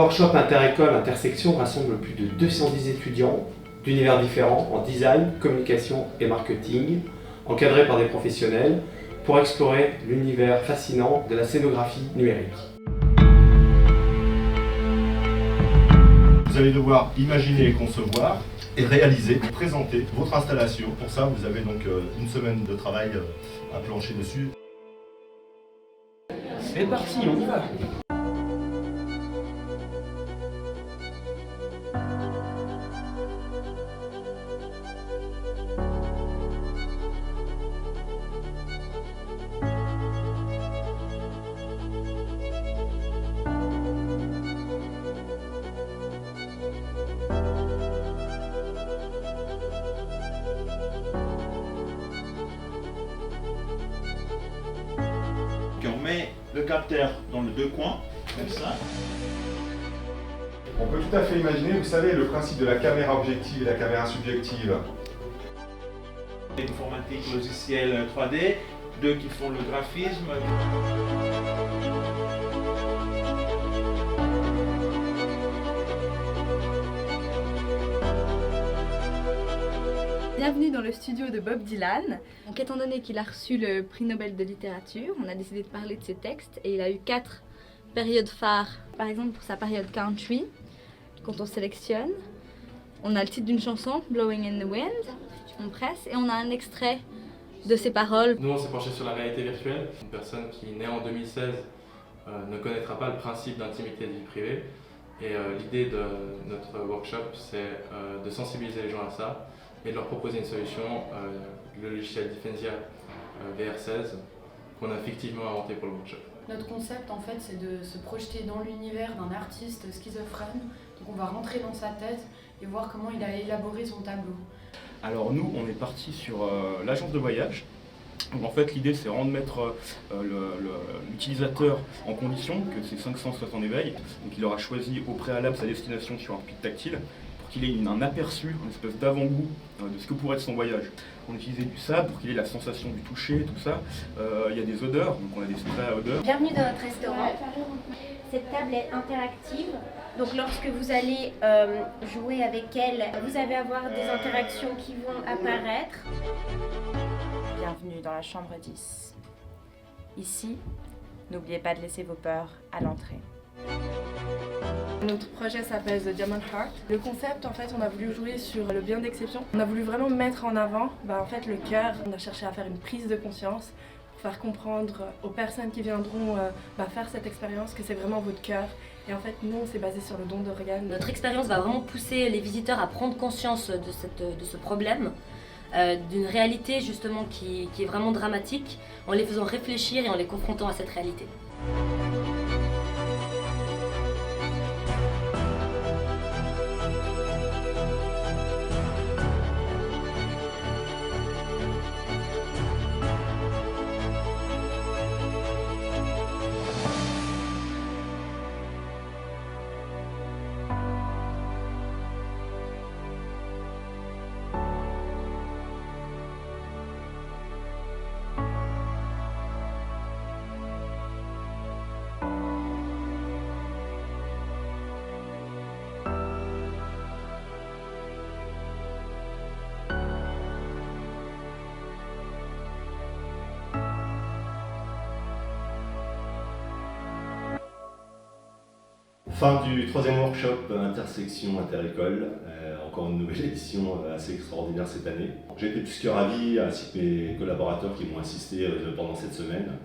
workshop inter-école, intersection rassemble plus de 210 étudiants d'univers différents en design, communication et marketing, encadrés par des professionnels, pour explorer l'univers fascinant de la scénographie numérique. Vous allez devoir imaginer et concevoir et réaliser, présenter votre installation. Pour ça, vous avez donc une semaine de travail à plancher dessus. C'est parti, on y va. On met le capteur dans les deux coins, comme ça. On peut tout à fait imaginer, vous savez, le principe de la caméra objective et la caméra subjective. Informatique logiciel 3D, deux qui font le graphisme. Bienvenue dans le studio de Bob Dylan. Donc, étant donné qu'il a reçu le prix Nobel de littérature, on a décidé de parler de ses textes et il a eu 4 périodes phares. Par exemple, pour sa période country, quand on sélectionne, on a le titre d'une chanson, Blowing in the Wind, on presse et on a un extrait de ses paroles. Nous, on s'est penché sur la réalité virtuelle. Une personne qui, née en 2016, ne connaîtra pas le principe d'intimité de vie privée. Et l'idée de notre workshop, c'est de sensibiliser les gens à ça et de leur proposer une solution, le logiciel Diffensia VR16, qu'on a fictivement inventé pour le workshop. Notre concept, en fait, c'est de se projeter dans l'univers d'un artiste schizophrène. Donc on va rentrer dans sa tête et voir comment il a élaboré son tableau. Alors nous, on est parti sur l'agence de voyage. Donc en fait, l'idée, c'est vraiment de mettre l'utilisateur en condition que ces 500 soient en éveil. Donc il aura choisi au préalable sa destination sur un pic tactile pour qu'il ait un aperçu, une espèce d'avant-goût de ce que pourrait être son voyage. On utilisait du sable pour qu'il ait la sensation du toucher, tout ça. Il y a des odeurs, donc on a des sprays à odeurs. Bienvenue dans notre restaurant. Cette table est interactive, donc lorsque vous allez jouer avec elle, vous allez avoir des interactions qui vont apparaître. Bienvenue dans la chambre 10. Ici, n'oubliez pas de laisser vos peurs à l'entrée. Notre projet s'appelle The Diamond Heart. Le concept, en fait, on a voulu jouer sur le bien d'exception. On a voulu vraiment mettre en avant en fait, le cœur. On a cherché à faire une prise de conscience pour faire comprendre aux personnes qui viendront faire cette expérience que c'est vraiment votre cœur. Et en fait, nous, on s'est basé sur le don d'organes. Notre expérience va vraiment pousser les visiteurs à prendre conscience de ce problème, d'une réalité justement qui est vraiment dramatique, en les faisant réfléchir et en les confrontant à cette réalité. Fin du 3e workshop intersection inter-école, encore une nouvelle édition assez extraordinaire cette année. J'ai été plus que ravi, ainsi que mes collaborateurs qui m'ont assisté pendant cette semaine,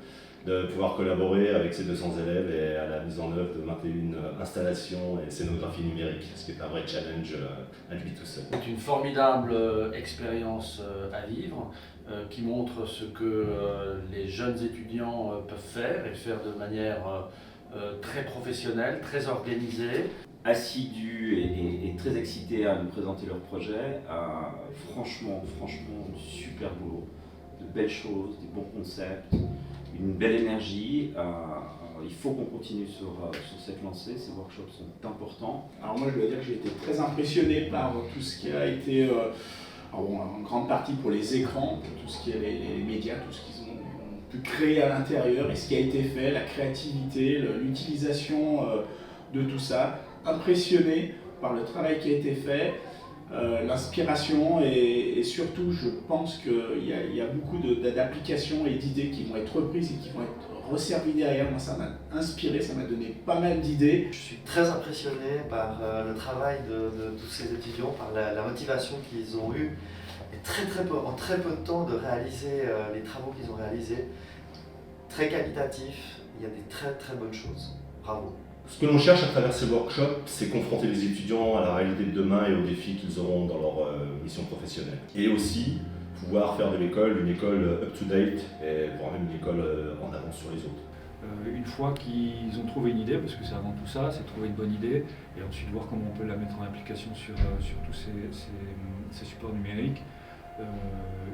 de pouvoir collaborer avec ces 200 élèves et à la mise en œuvre de 21 installations et scénographie numérique, ce qui est un vrai challenge à lui tout seul. C'est une formidable expérience à vivre qui montre ce que les jeunes étudiants peuvent faire et faire de manière très professionnelle, très organisée. Assidus et très excités à nous présenter leur projet. Franchement, super boulot. De belles choses, des bons concepts, une belle énergie. Il faut qu'on continue sur cette lancée, ces workshops sont importants. Alors moi je dois dire que j'ai été très impressionné par tout ce qui a été, en grande partie pour les écrans, pour tout ce qui est les médias, tout ce qu'ils ont pu créer à l'intérieur et ce qui a été fait, la créativité, l'utilisation de tout ça, impressionné par le travail qui a été fait, l'inspiration et surtout je pense qu'il y a beaucoup d'applications et d'idées qui vont être reprises et qui vont être resservies derrière. Moi ça m'a inspiré, ça m'a donné pas mal d'idées. Je suis très impressionné par le travail de tous ces étudiants, par la motivation qu'ils ont eue et en très peu de temps de réaliser les travaux qu'ils ont réalisés. Très qualitatifs, il y a des très bonnes choses. Bravo. Ce que l'on cherche à travers ces workshops, c'est confronter les étudiants à la réalité de demain et aux défis qu'ils auront dans leur mission professionnelle. Et aussi pouvoir faire de l'école une école up-to-date, et voire même une école en avance sur les autres. Une fois qu'ils ont trouvé une idée, parce que c'est avant tout ça, c'est trouver une bonne idée, et ensuite voir comment on peut la mettre en application sur tous ces supports numériques.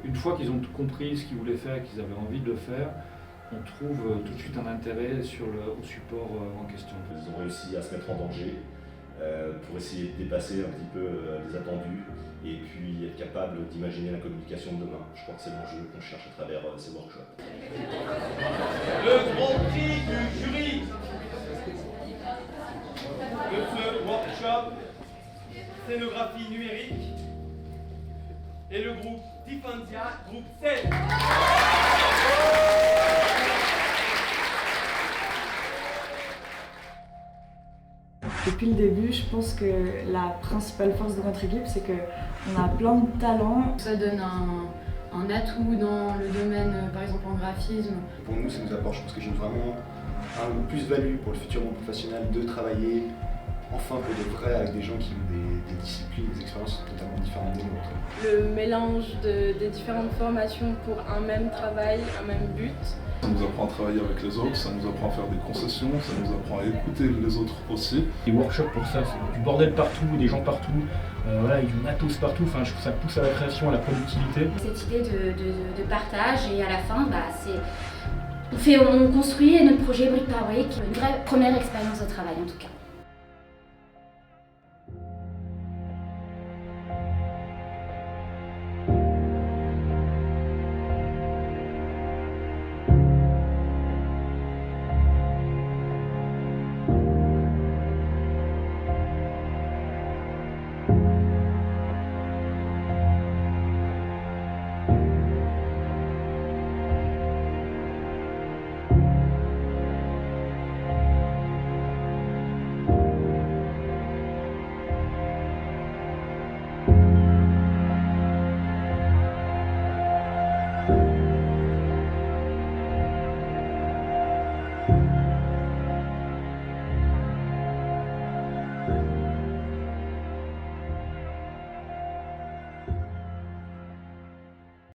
Une fois qu'ils ont compris ce qu'ils voulaient faire et qu'ils avaient envie de le faire, on trouve tout de suite un intérêt au support en question. Ils ont réussi à se mettre en danger pour essayer de dépasser un petit peu les attendus et puis être capable d'imaginer la communication de demain. Je crois que c'est l'enjeu qu'on cherche à travers ces workshops. Le grand prix du jury de ce workshop scénographie numérique et le groupe Diffensia, groupe 7. Depuis le début, je pense que la principale force de notre équipe, c'est qu'on a plein de talents. Ça donne un atout dans le domaine, par exemple en graphisme. Pour nous, ça nous apporte, je pense que j'ai vraiment un plus-value pour le futur monde professionnel de travailler enfin pour de vrai avec des gens qui ont des disciplines, des expériences totalement différentes des nôtres. Le mélange des différentes formations pour un même travail, un même but. Ça nous apprend à travailler avec les autres, ça nous apprend à faire des concessions, ça nous apprend à écouter les autres aussi. Les workshops pour ça, c'est du bordel partout, des gens partout, avec du matos partout, enfin, je trouve que ça pousse à la création, à la productivité. Cette idée de partage et à la fin, on construit notre projet brique par brique, une vraie première expérience de travail en tout cas.